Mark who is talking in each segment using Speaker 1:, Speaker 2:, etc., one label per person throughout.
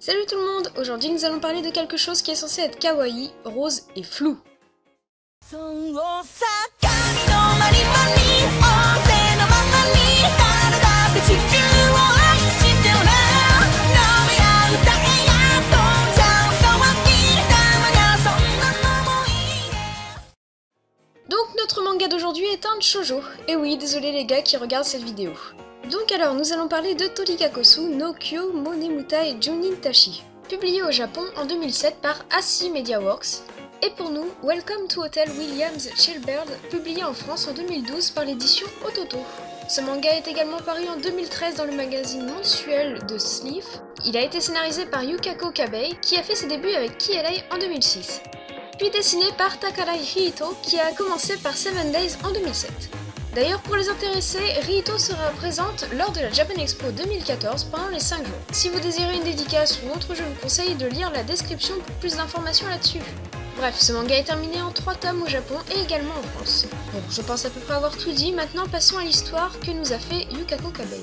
Speaker 1: Salut tout le monde! Aujourd'hui nous allons parler de quelque chose qui est censé être kawaii, rose et flou. Donc notre manga d'aujourd'hui est un shoujo. Et oui, désolé les gars qui regardent cette vidéo. Donc alors, nous allons parler de Torikakosu no Kyo Monemutai Junin Tashi, publié au Japon en 2007 par Asi Media Works. Et pour nous, Welcome to Hotel Williams Chilbird, publié en France en 2012 par l'édition Ototo. Ce manga est également paru en 2013 dans le magazine mensuel de Sleeve. Il a été scénarisé par Yukako Kabei, qui a fait ses débuts avec KLA en 2006. Puis dessiné par Takarai Hito, qui a commencé par 7 Days en 2007. D'ailleurs, pour les intéressés, Rito sera présente lors de la Japan Expo 2014 pendant les 5 jours. Si vous désirez une dédicace ou autre, je vous conseille de lire la description pour plus d'informations là-dessus. Bref, ce manga est terminé en 3 tomes au Japon et également en France. Bon, je pense à peu près avoir tout dit, maintenant passons à l'histoire que nous a fait Yukako Kabei.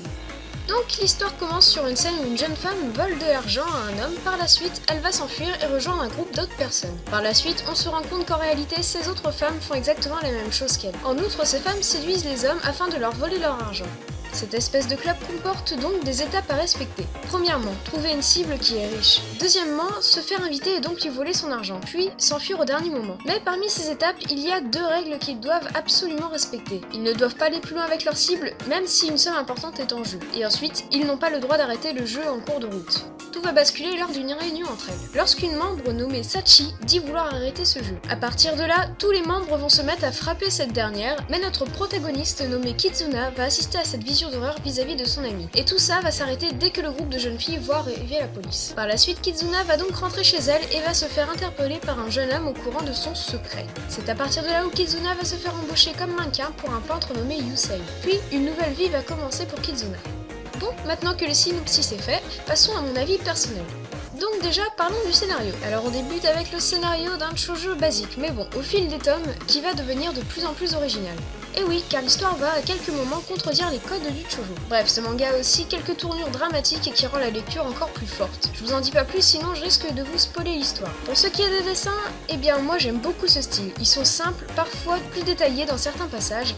Speaker 1: Donc l'histoire commence sur une scène où une jeune femme vole de l'argent à un homme, par la suite elle va s'enfuir et rejoindre un groupe d'autres personnes. Par la suite on se rend compte qu'en réalité ces autres femmes font exactement la même chose qu'elle. En outre ces femmes séduisent les hommes afin de leur voler leur argent. Cette espèce de club comporte donc des étapes à respecter. Premièrement, trouver une cible qui est riche. Deuxièmement, se faire inviter et donc lui voler son argent. Puis, s'enfuir au dernier moment. Mais parmi ces étapes, il y a 2 règles qu'ils doivent absolument respecter. Ils ne doivent pas aller plus loin avec leur cible, même si une somme importante est en jeu. Et ensuite, ils n'ont pas le droit d'arrêter le jeu en cours de route. Tout va basculer lors d'une réunion entre elles. Lorsqu'une membre nommée Sachi dit vouloir arrêter ce jeu. À partir de là, tous les membres vont se mettre à frapper cette dernière, mais notre protagoniste nommé Kizuna va assister à cette vision d'horreur vis-à-vis de son ami. Et tout ça va s'arrêter dès que le groupe de jeunes filles voit arriver la police. Par la suite, Kizuna va donc rentrer chez elle et va se faire interpeller par un jeune homme au courant de son secret. C'est à partir de là où Kizuna va se faire embaucher comme mannequin pour un peintre nommé Yusei. Puis, une nouvelle vie va commencer pour Kizuna. Bon, maintenant que le synopsis est fait, passons à mon avis personnel. Donc déjà, parlons du scénario. Alors on débute avec le scénario d'un shoujo basique, mais bon, au fil des tomes, qui va devenir de plus en plus original. Et oui, car l'histoire va à quelques moments contredire les codes du shoujo. Bref, ce manga a aussi quelques tournures dramatiques et qui rend la lecture encore plus forte. Je vous en dis pas plus, sinon je risque de vous spoiler l'histoire. Pour ce qui est des dessins, eh bien moi j'aime beaucoup ce style. Ils sont simples, parfois plus détaillés dans certains passages.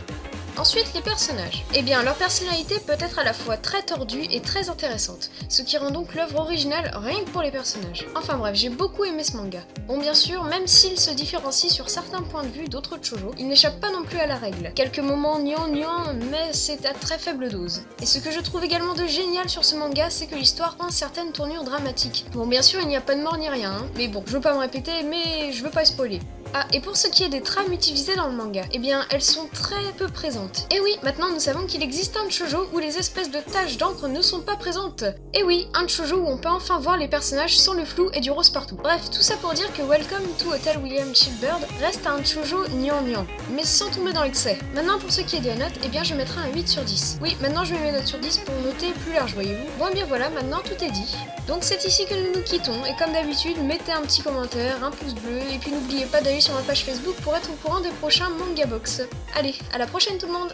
Speaker 1: Ensuite, les personnages. Eh bien, leur personnalité peut être à la fois très tordue et très intéressante, ce qui rend donc l'œuvre originale rien que pour les personnages. Enfin bref, j'ai beaucoup aimé ce manga. Bon, bien sûr, même s'il se différencie sur certains points de vue d'autres shoujo, il n'échappe pas non plus à la règle. Quelques moments gnangnan, mais c'est à très faible dose. Et ce que je trouve également de génial sur ce manga, c'est que l'histoire prend certaines tournures dramatiques. Bon, bien sûr, il n'y a pas de mort ni rien, hein, mais bon, je veux pas me répéter, mais je veux pas spoiler. Ah, et pour ce qui est des trames utilisées dans le manga, eh bien, elles sont très peu présentes. Et oui, maintenant nous savons qu'il existe un shoujo où les espèces de taches d'encre ne sont pas présentes. Et oui, un shoujo où on peut enfin voir les personnages sans le flou et du rose partout. Bref, tout ça pour dire que Welcome to Hotel Williams Chilbird reste un shoujo gnangnan, mais sans tomber dans l'excès. Maintenant, pour ce qui est des notes, eh bien, je mettrai un 8 sur 10. Oui, maintenant je mets mes notes sur 10 pour noter plus large, voyez-vous. Bon, bien voilà, maintenant tout est dit. Donc c'est ici que nous nous quittons, et comme d'habitude, mettez un petit commentaire, un pouce bleu, et puis n'oubliez pas d'aller sur ma page Facebook pour être au courant des prochains manga box. Allez, à la prochaine tout le monde!